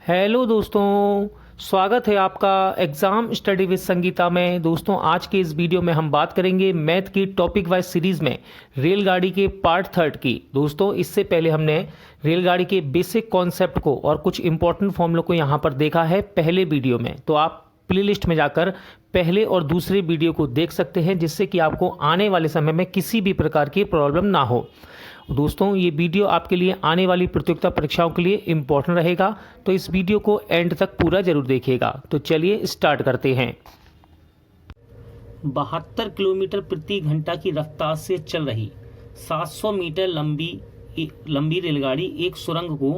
Hello दोस्तों, स्वागत है आपका एग्ज़ाम स्टडी विद संगीता में। दोस्तों, आज के इस वीडियो में हम बात करेंगे मैथ की टॉपिक वाइज सीरीज़ में रेलगाड़ी के पार्ट थर्ड की। दोस्तों, इससे पहले हमने रेलगाड़ी के बेसिक कॉन्सेप्ट को और कुछ इंपॉर्टेंट फॉर्मूलों को यहाँ पर देखा है पहले वीडियो में। तो आप प्लेलिस्ट में जाकर पहले और दूसरे वीडियो को देख सकते हैं, जिससे कि आपको आने वाले समय में किसी भी प्रकार की प्रॉब्लम ना हो। दोस्तों, ये वीडियो आपके लिए आने वाली प्रतियोगिता परीक्षाओं के लिए इम्पोर्टेंट रहेगा, तो इस वीडियो को एंड तक पूरा जरूर देखिएगा। तो चलिए स्टार्ट करते हैं। 72 किलोमीटर प्रति घंटा की रफ्तार से चल रही 700 मीटर लंबी रेलगाड़ी एक सुरंग को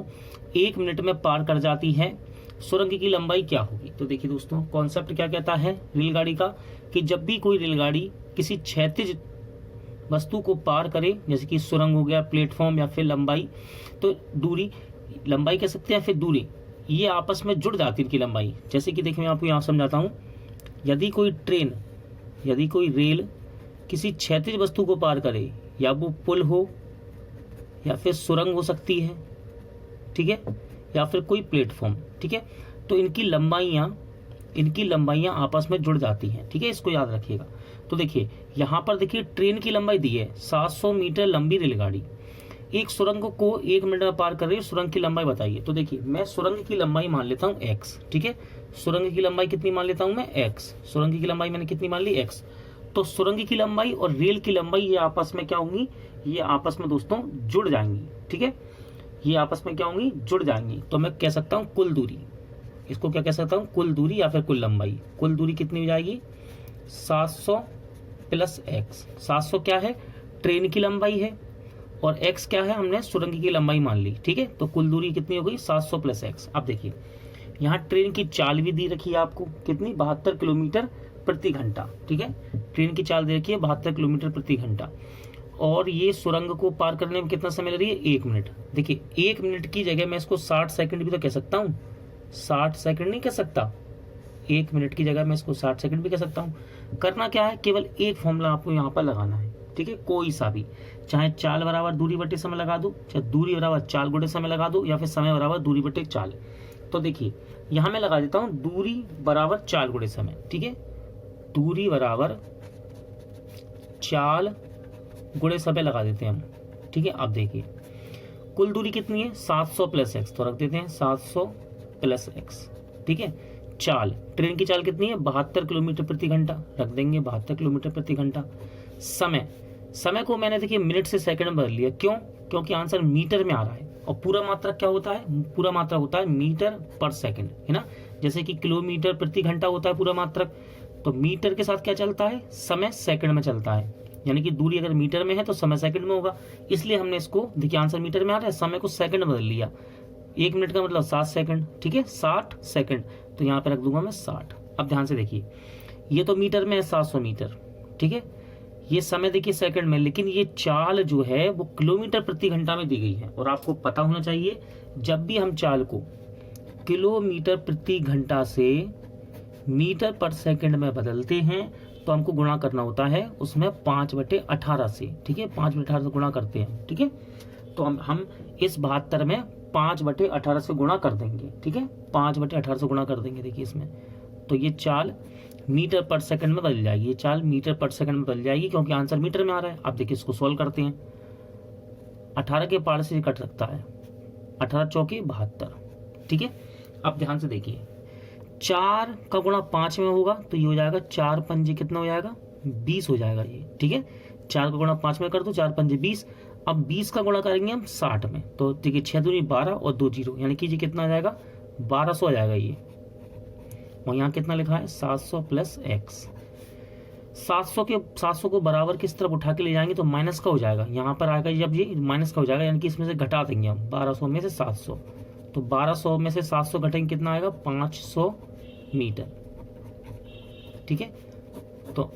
1 मिनट में पार कर जाती है। सुरंग की लंबाई क्या होगी? तो देखिए दोस्तों, कॉन्सेप्ट क्या कहता है रेलगाड़ी का कि जब भी कोई रेलगाड़ी किसी क्षैतिज वस्तु को पार करे, जैसे कि सुरंग हो गया, प्लेटफॉर्म या फिर लंबाई, तो दूरी, लंबाई कह सकते हैं, फिर दूरी, ये आपस में जुड़ जाती है इनकी लंबाई। जैसे कि देखिए मैं आपको यहाँ समझाता हूँ। यदि कोई रेल किसी क्षैतिज वस्तु को पार करे, या वो पुल हो या फिर सुरंग हो सकती है, ठीक है, या फिर कोई प्लेटफॉर्म, ठीक है, तो इनकी लंबाइयाँ आपस में जुड़ जाती हैं, ठीक है, इसको याद रखिएगा। तो देखिए यहाँ पर देखिए ट्रेन की लंबाई दी है 700 मीटर लंबी रेलगाड़ी एक सुरंग को 1 मिनट में पार कर रही है। सुरंग की लंबाई बताइए। तो देखिए मैं सुरंग की लंबाई मान लेता हूँ x, ठीक है। सुरंग की लंबाई कितनी मान लेता हूँ मैं? x। सुरंग की लंबाई मैंने कितनी मान ली? x। तो सुरंग की लंबाई और रेल की लंबाई ये आपस में क्या होंगी? ये आपस में दोस्तों जुड़ जाएंगी, ठीक है, ये आपस में क्या होंगी? जुड़ जाएंगी। तो मैं कह सकता हूँ कुल दूरी, इसको क्या कह सकता हूँ? कुल दूरी या फिर कुल लंबाई। कुल दूरी कितनी हो जाएगी? 700 प्लस x। 700 क्या है? ट्रेन की लंबाई है, और x क्या है? हमने सुरंग की लंबाई मान ली, ठीक है। तो कुल दूरी कितनी हो गई? 700 प्लस x। अब देखिए यहाँ ट्रेन की चाल भी दी रखी है आपको, कितनी? 72 किलोमीटर प्रति घंटा, ठीक है। ट्रेन की चाल दे रखी है 72 किलोमीटर प्रति घंटा, और ये सुरंग को पार करने में कितना समय लग रही है? 1 मिनट। देखिए 1 मिनट की जगह मैं इसको 60 सेकंड भी तो कह सकता हूँ। 60 सेकंड नहीं कह सकता, 1 मिनट की जगह मैं इसको 60 सेकंड भी कह सकता हूँ। करना क्या है? केवल एक फॉर्मूला आपको यहाँ पर लगाना है, ठीक है, कोई सा भी, चाहे चाल बराबर दूरी बटे समय लगा दो, चाहे दूरी बराबर चाल गुणे समय लगा दो, या फिर समय बराबर दूरी बटे चाल। तो देखिए यहाँ मैं लगा देता हूँ दूरी बराबर चाल गुणे समय, ठीक है, दूरी बराबर चाल गुणे समय लगा देते हैं हम, ठीक है। अब देखिए कुल दूरी कितनी है? 700 प्लस एक्स, तो रख देते हैं 700 प्लस एक्स, ठीक है। चाल, ट्रेन की चाल कितनी है? 72 किलोमीटर प्रति घंटा, रख देंगे 72 किलोमीटर प्रति घंटा। समय को मैंने देखिए मिनट से सेकंड में बदल लिया, क्यों? क्योंकि आंसर मीटर में आ रहा है, और पूरा मात्रा क्या होता है? पूरा मात्रा होता है मीटर पर सेकंड, है ना। जैसे कि किलोमीटर प्रति घंटा होता है पूरा मात्रक, तो मीटर के साथ क्या चलता है? समय सेकंड में चलता है, यानी कि दूरी अगर मीटर में है तो समय सेकंड में होगा। इसलिए हमने इसको, देखिए आंसर मीटर में आ रहा है, समय को सेकंड में बदल लिया। 1 मिनट का मतलब 7 सेकंड, ठीक है, 60 सेकंड, तो यहाँ पे रख दूंगा मैं 60। अब ध्यान से देखिए, ये तो मीटर में है 700 मीटर, ठीक है, ये समय देखिए सेकंड में, लेकिन ये चाल जो है वो किलोमीटर प्रति घंटा में दी गई है। और आपको पता होना चाहिए, जब भी हम चाल को किलोमीटर प्रति घंटा से मीटर पर सेकंड में बदलते हैं, तो हमको गुणा करना होता है उसमें 5/18 से, ठीक है, 5/18 से गुणा करते हैं, ठीक है। तो हम इस 72 में 5/18 से गुणा कर देंगे, ठीक है, 5/18 से गुणा कर देंगे। देखिए इसमें तो ये चाल मीटर पर सेकंड में बदल जाएगी, ये चाल मीटर पर सेकंड में बदल जाएगी, क्योंकि आंसर मीटर में आ रहा है। अब देखिए इसको सोल्व करते हैं। 18 के पार से कट सकता है, 18 चौके 72, ठीक है। अब ध्यान से देखिए, 4 का गुणा 5 में होगा, तो ये हो जाएगा 4 पंजे कितना हो जाएगा? 20 हो जाएगा ये, ठीक है। 4 का गुणा 5 में कर दो, 4 पंजे 20। अब 20 का गुणा करेंगे हम 60 में, तो देखिए 6 दूनी 12 और 2 जीरो, यानी कि ये कितना आ जाएगा? 1200 आ जाएगा ये। और यहाँ कितना लिखा है? 700 प्लस एक्स। 700 को बराबर किस तरफ उठा के ले जाएंगे तो माइनस का हो जाएगा, यहाँ पर आएगा जब ये माइनस का हो जाएगा, यानी कि इसमें से घटा देंगे हम 1200 में से 700, तो 1200 में से 700 घटेंगे, कितना आएगा? 500 मीटर, ठीक है। तो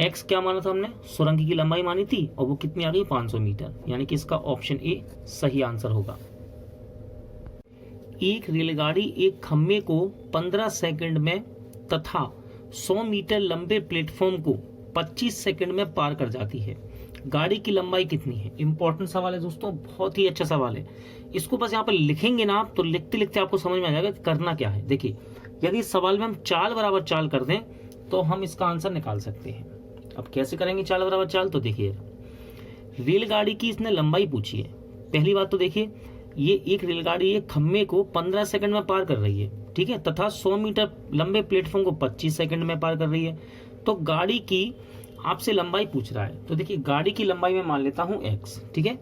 x क्या माना था हमने? सुरंग की लंबाई मानी थी, और वो कितनी आ गई? 500 मीटर, यानी कि इसका ऑप्शन ए सही आंसर होगा। एक रेलगाड़ी एक खम्भे को 15 सेकंड में तथा 100 मीटर लंबे प्लेटफॉर्म को 25 सेकंड में पार कर जाती है। गाड़ी की लंबाई कितनी है। इंपॉर्टेंट सवाल है दोस्तों, बहुत ही अच्छा सवाल है। इसको बस यहाँ पर लिखेंगे ना आप, तो लिखते लिखते आपको समझ में आ जाएगा कि करना क्या है। देखिए, यदि सवाल में हम चाल बराबर चाल कर दें तो हम इसका आंसर निकाल सकते हैं। अब कैसे करेंगे चाल बराबर चाल, तो देखिए, रेलगाड़ी की इसने लंबाई पूछी है। पहली बात तो देखिए, ये एक रेलगाड़ी एक खम्भे को 15 सेकंड में पार कर रही है, ठीक है, तथा 100 मीटर लंबे प्लेटफॉर्म को 25 सेकंड में पार कर रही है। तो गाड़ी की आपसे लंबाई पूछ रहा है, तो देखिए गाड़ी की लंबाई मैं मान लेता हूं x, ठीक है।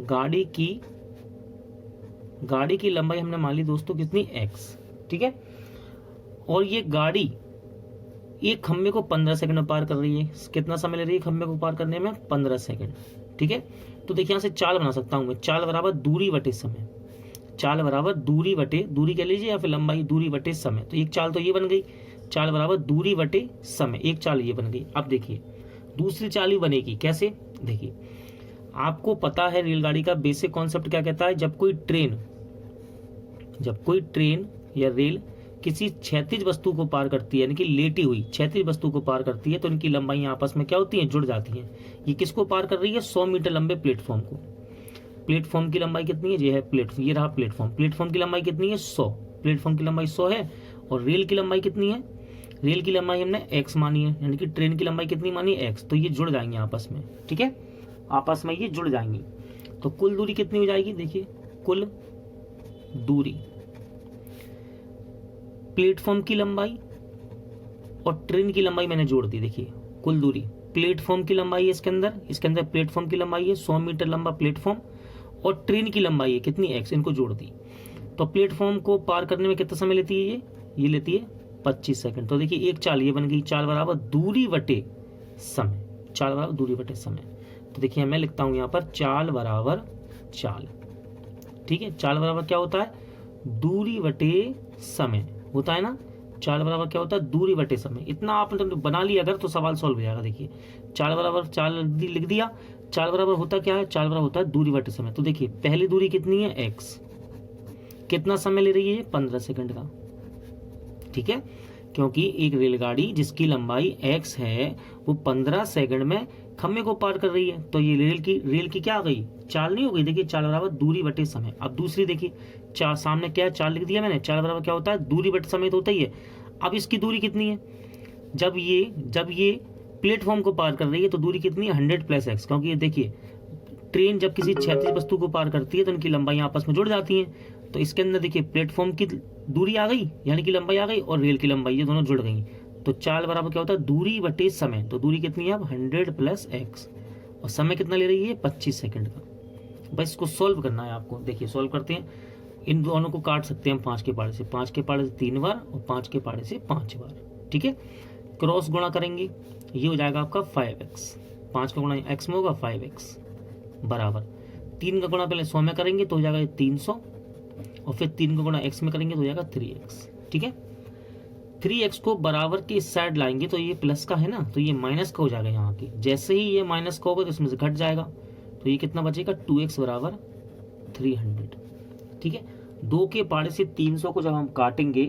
गाड़ी की लंबाई हमने मान ली दोस्तों कितनी, x, ठीक है। और ये गाड़ी एक खम्भे को 15 सेकंड में पार कर रही है। कितना समय ले रही है खम्भे को पार करने में, 15 सेकंड, ठीक है। तो देखिए यहाँ से चाल बना सकता हूं मैं, चाल बराबर दूरी बटे समय। चाल बराबर दूरी बटे, दूरी कह लीजिए या फिर लंबाई, दूरी बटे समय। तो एक चाल तो ये बन गई, चाल बराबर दूरी बटे समय, एक चाल ये बन गई। अब देखिए दूसरी चाल भी बनेगी, कैसे, देखिए आपको पता है रेलगाड़ी का बेसिक कॉन्सेप्ट क्या कहता है। जब कोई ट्रेन या रेल किसी क्षैतिज वस्तु को पार करती है, यानी कि लेटी हुई क्षैतिज वस्तु को पार करती है, तो इनकी लंबाई आपस में क्या होती है, जुड़ जाती है। ये किसको पार कर रही है, 100 मीटर लंबे प्लेटफॉर्म को। प्लेटफॉर्म की लंबाई कितनी है, ये है प्लेटफॉर्म, ये रहा प्लेटफॉर्म की लंबाई कितनी है, 100। प्लेटफॉर्म की लंबाई 100 है। और रेल की लंबाई कितनी है, रेल की लंबाई हमने x मानी है, यानी कि ट्रेन की लंबाई कितनी मानी, x। तो ये जुड़ जाएंगे आपस में, ठीक है, आपस में ये जुड़ जाएंगी। तो कुल दूरी कितनी हो जाएगी, देखिए कुल दूरी प्लेटफॉर्म की लंबाई और ट्रेन की लंबाई मैंने जोड़ दी। देखिए कुल दूरी प्लेटफॉर्म की लंबाई है, इसके अंदर प्लेटफॉर्म की लंबाई है 100 मीटर लंबा प्लेटफॉर्म, और ट्रेन की लंबाई है कितनी, x, इनको जोड़ दी। तो प्लेटफॉर्म को पार करने में कितना समय लेती है, ये लेती है 25 सेकंड। तो देखिए एक चाल ये बन गई, चाल बराबर दूरी बटे समय, चाल बराबर दूरी बटे समय। तो देखिए मैं लिखता हूं यहाँ पर चाल बराबर चाल, ठीक है। चाल बराबर क्या होता है, दूरी बटे समय होता है ना। चाल बराबर क्या होता है, दूरी बटे समय। इतना आपने बना लिया अगर तो सवाल सॉल्व हो जाएगा। देखिए चाल बराबर चाल लिख दिया, चाल बराबर होता क्या है, चाल बराबर होता है दूरी बटे समय। तो देखिए पहली दूरी कितनी है, x, कितना समय ले रही है, 15 सेकंड का, ठीक है। क्योंकि एक रेलगाड़ी जिसकी लंबाई x है वो 15 सेकंड में खम्भे को पार कर रही है, तो ये रेल की क्या आ गई, चाल नहीं हो गई। देखिए चाल बराबर दूरी बटे समय। अब दूसरी देखिए, चार सामने क्या है, चाल लिख दिया मैंने, चाल बराबर क्या होता है, दूरी बटे समय तो होता ही है। अब इसकी दूरी कितनी है, जब ये प्लेटफॉर्म को पार कर रही है तो दूरी कितनी है, 100 + x। क्योंकि ये देखिए ट्रेन जब किसी क्षैतिज वस्तु को पार करती है तो इनकी लंबाई आपस में जुड़ जाती है। तो इसके अंदर देखिए प्लेटफॉर्म की दूरी आ गई, यानी कि लंबाई आ गई, और रेल की लंबाई, ये दोनों जुड़ गई। तो चाल बराबर क्या होता है, दूरी बटे समय। तो दूरी कितनी है अब, 100 + x, और समय कितना ले रही है, 25 सेकंड का। बस इसको सॉल्व करना है आपको। देखिए सॉल्व करते हैं, इन दोनों को काट सकते हैं हम 5 के पाड़े से, 5 के पाड़े से 3 बार और 5 के पाड़े से 5 बार, ठीक है। क्रॉस गुणा करेंगे, ये हो जाएगा आपका 5x, 5 का गुणा x में होगा 5x बराबर 3 का गुणा पहले 100 में करेंगे तो हो जाएगा 300, और फिर 3 का गुणा x में करेंगे तो हो जाएगा 3x, ठीक है। 3x को बराबर के इस साइड लाएंगे तो ये प्लस का है ना, तो ये माइनस का हो जाएगा यहाँ की। जैसे ही ये माइनस का होगा तो इसमें से घट जाएगा, तो ये कितना बचेगा, 2x बराबर 300, ठीक है। 2 के पाड़े से 300 को जब हम काटेंगे,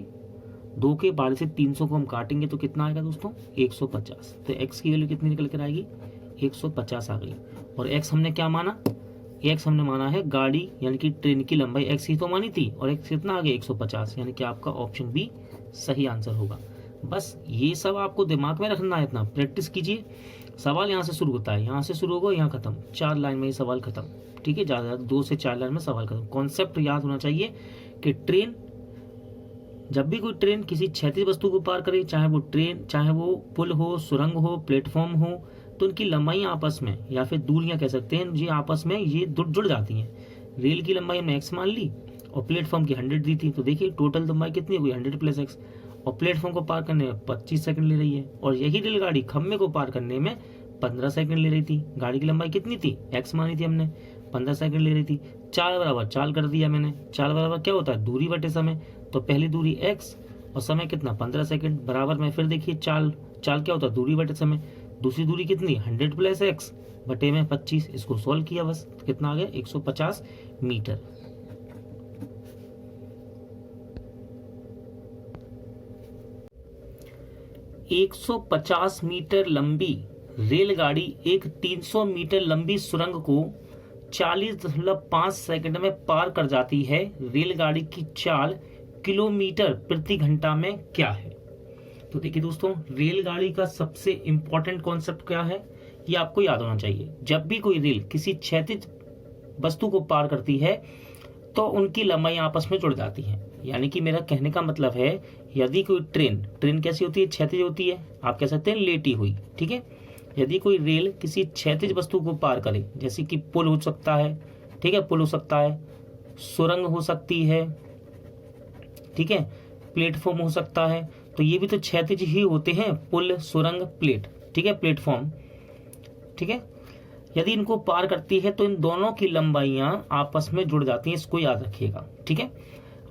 2 के पाड़े से 300 को हम काटेंगे तो कितना आएगा दोस्तों, 150। तो x की वैल्यू कितनी निकल कर आएगी, 150 आ गई। और x हमने क्या माना, x हमने माना है गाड़ी यानी कि ट्रेन की लंबाई, x ही तो मानी थी, और x कितना आ गया, 150, यानी कि आपका ऑप्शन बी सही आंसर होगा। बस ये सब आपको दिमाग में रखना है, इतना प्रैक्टिस कीजिए। सवाल यहाँ से शुरू होता है, यहाँ से शुरू होगा यहाँ खत्म, 4 लाइन में ये सवाल खत्म, ठीक है। ज़्यादा 2 से 4 लाइन में सवाल खत्म। कॉन्सेप्ट याद होना चाहिए कि ट्रेन, जब भी कोई ट्रेन किसी क्षैतिज वस्तु को पार करे, चाहे वो पुल हो, सुरंग हो, प्लेटफॉर्म हो, तो उनकी लंबाई आपस में, या फिर दूरियां कह सकते हैं, ये आपस में ये जुड़ जाती हैं। रेल की लंबाई हमने x मान ली और प्लेटफॉर्म की 100 दी थी, तो देखिए टोटल लंबाई कितनी हो गई, 100 + x, और प्लेटफॉर्म को पार करने में 25 सेकंड ले रही है, और यही रेलगाड़ी खम्भे को पार करने में 15 सेकंड ले रही थी। गाड़ी की लंबाई कितनी थी, x मानी थी हमने, 15 सेकंड ले रही थी। चाल बराबर चाल कर दिया मैंने, चाल बराबर क्या होता है, दूरी बटे समय। तो पहली दूरी x और समय कितना, 15 सेकंड बराबर में, फिर देखिए चाल क्या होता है, दूरी बटे समय। दूसरी दूरी कितनी, 100 + x बटे में 25। इसको सोल्व किया बस, कितना आ गया, 150 मीटर। एक 150 मीटर लंबी रेलगाड़ी एक 300 मीटर लंबी सुरंग को 40.5 सेकंड में पार कर जाती है, रेलगाड़ी की चाल किलोमीटर प्रति घंटा में क्या है? तो देखिए दोस्तों, रेलगाड़ी का सबसे इंपॉर्टेंट कॉन्सेप्ट क्या है, ये आपको याद होना चाहिए। जब भी कोई रेल किसी क्षैतिज वस्तु को पार करती है तो उनकी लंबाई आपस में जुड़ जाती है। यानी कि मेरा कहने का मतलब है, यदि कोई ट्रेन कैसी होती है? क्षैतिज होती है, आप कह सकते हैं लेटी हुई, ठीक है। यदि कोई रेल किसी क्षैतिज वस्तु को पार करे, जैसे कि पुल हो सकता है, ठीक है, पुल हो सकता है, सुरंग हो सकती है, ठीक है, प्लेटफॉर्म हो सकता है, तो ये भी तो क्षैतिज ही होते हैं, पुल, सुरंग, प्लेट, ठीक है, प्लेटफॉर्म, ठीक है। यदि इनको पार करती है तो इन दोनों की लंबाइयां आपस में जुड़ जाती हैं, इसको याद रखिएगा, ठीक है।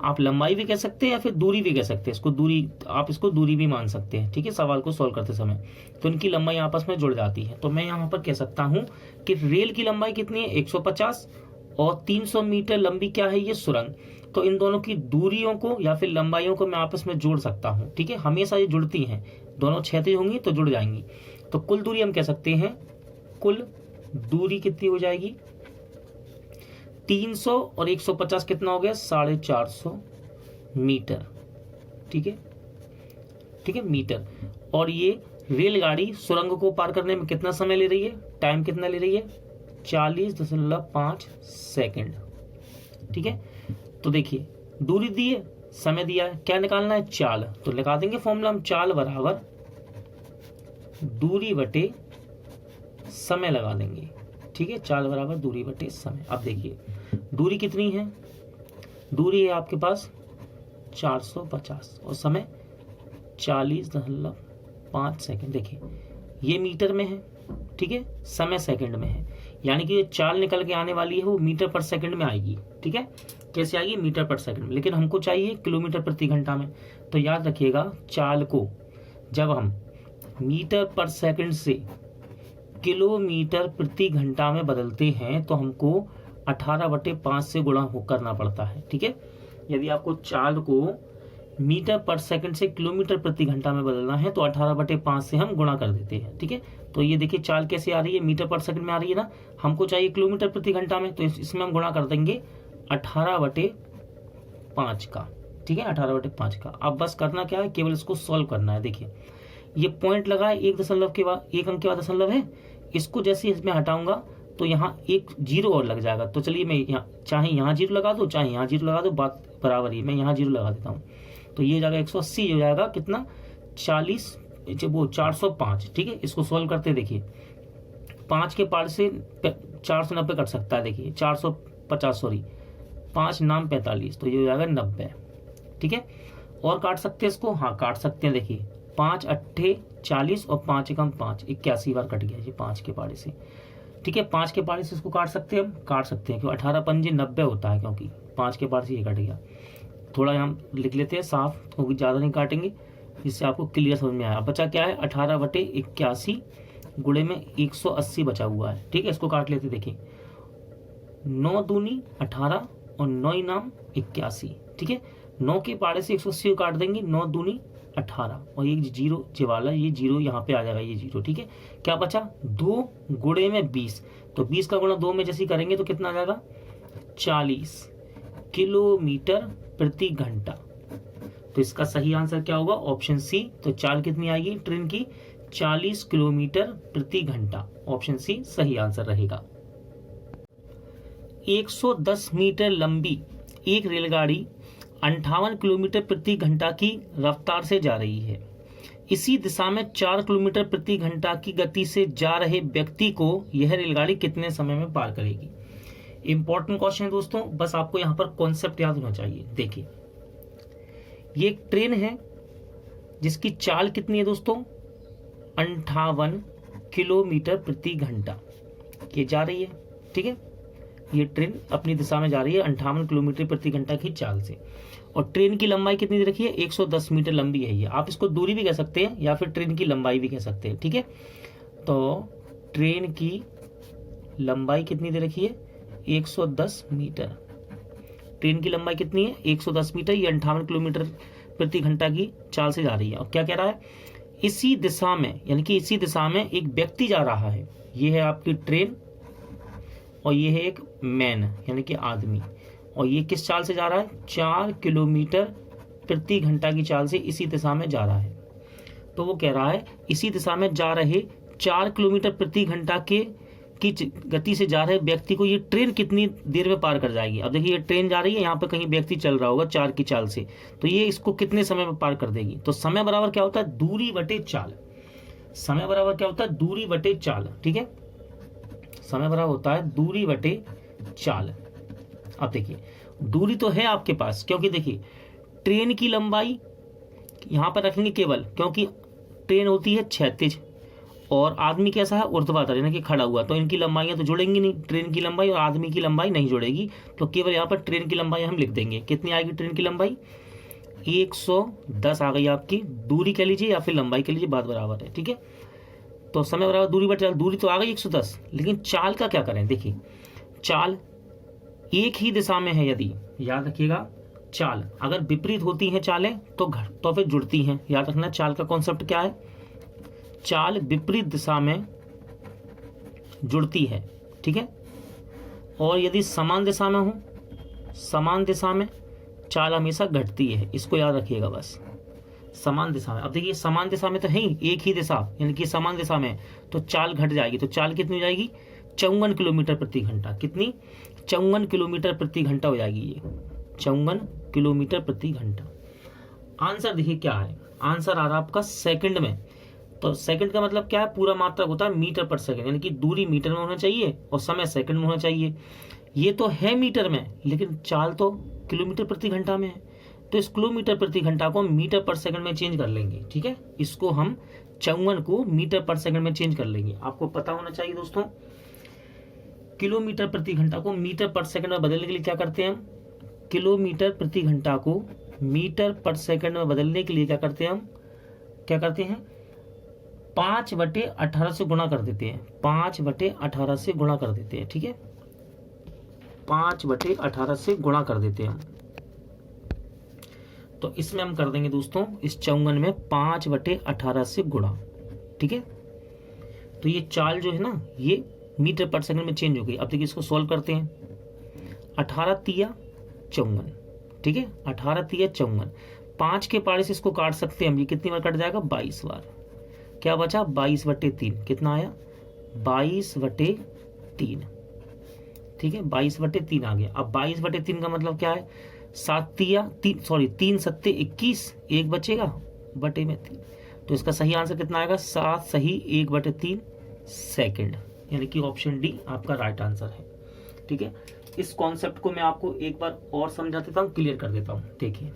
आप लंबाई भी कह सकते हैं या फिर दूरी भी कह सकते हैं, इसको दूरी, आप इसको दूरी भी मान सकते हैं, ठीक है, सवाल को सॉल्व करते समय। तो इनकी लंबाई आपस में जुड़ जाती है। तो मैं यहाँ पर कह सकता हूं कि रेल की लंबाई कितनी है? 150, और 300 मीटर लंबी क्या है? ये सुरंग। तो इन दोनों की दूरियों को या फिर लंबाइयों को मैं आपस में जोड़ सकता हूँ, ठीक है। हमेशा ये जुड़ती हैं, दोनों क्षैतिज होंगी तो जुड़ जाएंगी। तो कुल दूरी हम कह सकते हैं, कुल दूरी कितनी हो जाएगी? 300 और 150 कितना हो गया? 450 मीटर, ठीक है, ठीक है, मीटर। और ये रेलगाड़ी सुरंग को पार करने में कितना समय ले रही है? टाइम कितना ले रही है? 40.5 सेकंड, ठीक है। तो देखिए, दूरी दी है, समय दिया है, क्या निकालना है? चाल। तो लगा देंगे फॉर्मूला हम, चाल बराबर दूरी बटे समय लगा देंगे, ठीक है, चाल बराबर दूरी बटे समय। अब देखिए, दूरी कितनी है? दूरी है आपके पास 450 और समय 40.5 सेकंड। देखिए, ये मीटर में है, ठीक है, समय सेकंड में है, यानी कि ये चाल निकल के आने वाली है वो मीटर पर सेकंड में आएगी, ठीक है। कैसे आएगी? मीटर पर सेकंड में, लेकिन हमको चाहिए किलोमीटर प्रति घंटा में। तो याद रखिएगा, चाल को जब हम मीटर पर सेकंड से किलोमीटर प्रति घंटा में बदलते हैं तो हमको 18/5 से गुणा करना पड़ता है, ठीक है। यदि आपको चाल को मीटर पर सेकंड से किलोमीटर प्रति घंटा में बदलना है तो 18/5 से हम गुणा कर देते हैं, ठीक है। तो ये देखिए, चाल कैसे आ रही है? मीटर पर सेकंड में आ रही है ना, हमको चाहिए किलोमीटर प्रति घंटा में, तो इसमें हम गुणा कर देंगे 18/5 का, ठीक है, 18/5 का। अब बस करना क्या है? केवल इसको सॉल्व करना है। देखिए, ये पॉइंट लगा है, 1 दशमलव के बाद, 1 अंक के बाद दशमलव है, इसको जैसे इसमें हटाऊंगा तो यहाँ एक जीरो और लग जाएगा। तो चलिए, मैं यहाँ चाहे यहाँ जीरो लगा दो, चाहे यहाँ जीरो लगा दो, बात बराबर ही, मैं यहाँ जीरो लगा देता हूँ। तो ये जाएगा 180 हो जाएगा, कितना? 405, ठीक है। इसको सॉल्व करते देखिए, 5 के पार से 490 कट सकता है। देखिए, 450, सॉरी, 5 नाम 45, तो ये हो जाएगा 90, ठीक है। और काट सकते हैं इसको? हाँ, काट सकते हैं। देखिए, 5 अट्ठे 40 और 5 एकम 5, 81 बार कट गया ये 5 के पारे से, ठीक है। 5 के पारे से इसको काट सकते हैं, हम काट सकते हैं, क्यों? 18 पंजे 90 होता है, क्योंकि 5 के पारे से ये कट गया। थोड़ा हम लिख लेते हैं साफ, क्योंकि ज़्यादा नहीं काटेंगे, जिससे आपको क्लियर समझ में आया। बचा क्या है? 18/81 गुणे में 180 बचा हुआ है, ठीक है। इसको काट लेते, देखिए, 9 दूनी 18 और 9 नाम 81, ठीक है। 9 के पारे से 180 को काट देंगे, 9 दूनी 18 और एक जीरो वाला, ये जीरो यहाँ पे आ जाएगा, ये जीरो, ठीक है। क्या बचा? 2 गुणे में 20, तो 20 का गुणा 2 में जैसे करेंगे तो कितना आ जाएगा? 40 किलोमीटर प्रति घंटा। तो इसका सही आंसर क्या होगा? Option C. तो चाल कितनी आएगी ट्रेन की? 40 किलोमीटर प्रति घंटा। ऑप्शन सी सही आंसर रहेगा। 110 मीटर लंबी एक रेलगाड़ी 58 किलोमीटर प्रति घंटा की रफ्तार से जा रही है। इसी दिशा में 4 किलोमीटर प्रति घंटा की गति से जा रहे व्यक्ति को यह रेलगाड़ी कितने समय में पार करेगी? इंपॉर्टेंट क्वेश्चन है दोस्तों, बस आपको यहाँ पर कॉन्सेप्ट याद होना चाहिए। देखिए, ये एक ट्रेन है जिसकी चाल कितनी है दोस्तों? 58 किलोमीटर प्रति घंटा ये जा रही है, ठीक है। ये ट्रेन अपनी दिशा में जा रही है 58 किलोमीटर प्रति घंटा की चाल से, और ट्रेन की लंबाई कितनी दे रखी है? 110 मीटर लंबी है ये। आप इसको दूरी भी कह सकते हैं या फिर ट्रेन की लंबाई भी कह सकते हैं, ठीक है। तो ट्रेन की लंबाई कितनी दे रखी है? 110 मीटर। ट्रेन की लंबाई कितनी है? 110 मीटर। ये 58 किलोमीटर प्रति घंटा की चाल से जा रही है। और क्या कह रहा है? इसी दिशा में, यानी कि इसी दिशा में एक व्यक्ति जा रहा है। ये है आपकी ट्रेन और ये है एक मैन यानी कि आदमी, और ये किस चाल से जा रहा है? 4 किलोमीटर प्रति घंटा की चाल से इसी दिशा में जा रहा है। तो वो कह रहा है इसी दिशा में जा रहे 4 किलोमीटर प्रति घंटा की गति से जा रहे व्यक्ति को ये ट्रेन कितनी देर में पार कर जाएगी। अब देखिए ये ट्रेन जा रही है, यहाँ पे कहीं व्यक्ति चल रहा होगा 4 की चाल से, तो ये इसको कितने समय में पार कर देगी। तो समय बराबर क्या होता है? दूरी बटे चाल। समय बराबर क्या होता है? दूरी बटे चाल। ठीक है, समय बराबर होता है दूरी बटे चाल। अब देखिए दूरी तो है आपके पास, क्योंकि देखिए ट्रेन की लंबाई यहाँ पर रखेंगे केवल, क्योंकि ट्रेन होती है क्षैतिज और आदमी कैसा है? ऊर्ध्वाधर यानी कि खड़ा हुआ, तो इनकी लंबाइयाँ तो जुड़ेंगी नहीं। ट्रेन की लंबाई और आदमी की लंबाई नहीं जुड़ेगी, तो केवल यहाँ पर ट्रेन की लंबाई हम लिख देंगे। कितनी आएगी ट्रेन की लंबाई? 110 आ गई आपकी। दूरी कह लीजिए या फिर लंबाई कह लीजिए, बात बराबर है। ठीक है, तो समय बराबर दूरी बटे चाल। दूरी तो आ गई 110, लेकिन चाल का क्या करें? देखिए चाल एक ही दिशा में है, यदि याद रखिएगा चाल अगर विपरीत होती हैं चालें तो फिर जुड़ती हैं। याद रखना चाल का कॉन्सेप्ट क्या है? चाल विपरीत दिशा में जुड़ती है। ठीक है, और यदि समान दिशा में हो, समान दिशा में चाल हमेशा घटती है। इसको याद रखिएगा बस, समान दिशा में। अब देखिए समान दिशा में तो है ही, एक ही दिशा यानी कि समान दिशा में, तो चाल घट जाएगी। तो चाल कितनी हो जाएगी? 54 किलोमीटर प्रति घंटा। कितनी? 54 किलोमीटर प्रति घंटा हो जाएगी ये, 54 किलोमीटर प्रति घंटा। आंसर देखिए क्या है, आंसर आ रहा आपका सेकंड में। तो सेकंड का मतलब क्या है? पूरा मात्रक होता है मीटर पर सेकंड, यानी कि दूरी मीटर में होना चाहिए और समय सेकंड में होना चाहिए। ये तो है मीटर में, लेकिन चाल तो किलोमीटर प्रति घंटा में है, तो इस किलोमीटर प्रति घंटा को मीटर पर सेकंड में चेंज कर लेंगे। ठीक है, इसको हम 54 को मीटर पर सेकंड में चेंज कर लेंगे। आपको पता होना चाहिए दोस्तों, किलोमीटर प्रति घंटा को मीटर पर सेकंड में बदलने के लिए क्या करते हैं हम? किलोमीटर प्रति घंटा को मीटर पर सेकंड में बदलने के लिए क्या करते हैं हम? क्या करते हैं? 5/18 से गुणा कर देते हैं। 5/18 से गुणा कर देते हैं। ठीक है, 5/18 से गुणा कर देते हैं हम। तो इसमें हम कर देंगे दोस्तों, इस 54 में 5/18 से गुणा। ठीक है, तो ये चाल जो है ना, ये मीटर पर सेकंड में चेंज हो गई। अब देखिए इसको सॉल्व करते हैं। 18 तिया 54। ठीक है, 18 तिया 54। 5 के पारे से इसको काट सकते हैं हम। ये कितनी बार कट जाएगा? 22 बार। क्या बचा? 22/3। कितना आया? 22/3। ठीक है, 22/3 आ गया। अब 22/3 का मतलब क्या है? 3 सत्ते 21, 1 बचेगा बटे में 3। तो इसका सही आंसर कितना आएगा? 7 सही 1/3 सेकंड, यानी कि ऑप्शन डी आपका राइट आंसर है। ठीक है, इस कॉन्सेप्ट को मैं आपको एक बार और समझा देता हूँ, क्लियर कर देता हूँ। देखिए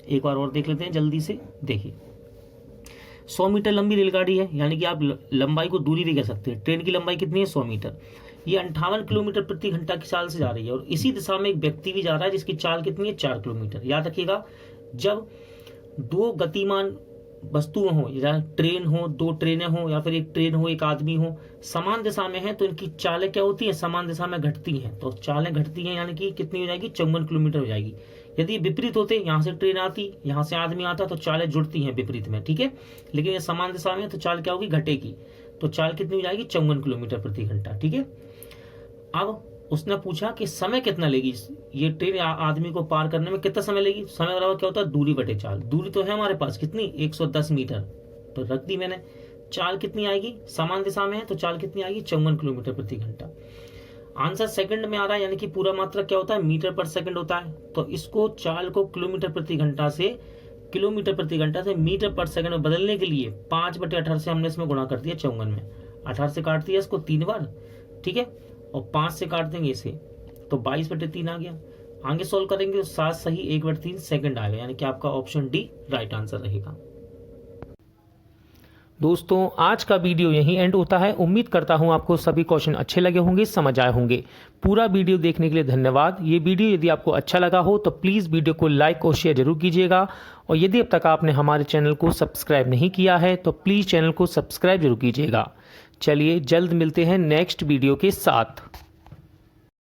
एक बार और देख लेते हैं जल्दी से। देखिए 100 मीटर लंबी रेलगाड़ी है, यानी कि आप लंबाई को दूरी भी कह सकते हैं। ट्रेन की लंबाई कितनी है? 100 मीटर। ये 58 किलोमीटर प्रति घंटा की चाल से जा रही है, और इसी दिशा में एक व्यक्ति भी जा रहा है जिसकी चाल कितनी है? 4 किलोमीटर। याद रखिएगा, जब दो गतिमान वस्तुएं हो, या ट्रेन हो, 2 ट्रेनें हो, या फिर एक ट्रेन हो, एक आदमी हो, समान दिशा में है, तो इनकी चालें क्या होती है? समान दिशा में घटती हैं। तो चालें घटती हैं, यानी कि कितनी हो जाएगी? 54 किलोमीटर हो जाएगी। यदि विपरीत होते, यहाँ से ट्रेन आती, यहाँ से आदमी आता, तो चालें जुड़ती हैं विपरीत में। ठीक है, लेकिन ये समान दिशा में, तो चाल क्या होगी? घटेगी। तो चाल कितनी हो जाएगी? 54 किलोमीटर प्रति घंटा। ठीक है, अब उसने पूछा कि समय कितना लेगी ये ट्रेन आदमी को पार करने में, कितना समय लेगी? समय बराबर क्या होता है? दूरी बटे चाल। दूरी तो है हमारे पास कितनी? 110 मीटर, तो रख दी मैंने। चाल कितनी आएगी? समान दिशा में है, तो चाल कितनी आएगी? 54 किलोमीटर प्रति घंटा। आंसर सेकंड में आ रहा है, यानी कि पूरा मात्रक क्या होता है? मीटर पर सेकंड होता है। तो इसको चाल को किलोमीटर प्रति घंटा से मीटर पर सेकंड में बदलने के लिए 5/18 से हमने इसमें गुणा कर दिया 54 में। 18 से काट दिया इसको 3 बार। ठीक है, और 5 से काट देंगे इसे, तो 22/3 आ गया। आगे सोल्व करेंगे तो 7 सही 1/3 सेकंड आएगा, यानी कि आपका ऑप्शन डी राइट आंसर रहेगा। दोस्तों आज का वीडियो यहीं एंड होता है। उम्मीद करता हूं आपको सभी क्वेश्चन अच्छे लगे होंगे, समझ आए होंगे। पूरा वीडियो देखने के लिए धन्यवाद। ये वीडियो यदि आपको अच्छा लगा हो तो प्लीज़ वीडियो को लाइक और शेयर जरूर कीजिएगा, और यदि अब तक आपने हमारे चैनल को सब्सक्राइब नहीं किया है तो प्लीज़ चैनल को सब्सक्राइब जरूर कीजिएगा। चलिए जल्द मिलते हैं नेक्स्ट वीडियो के साथ।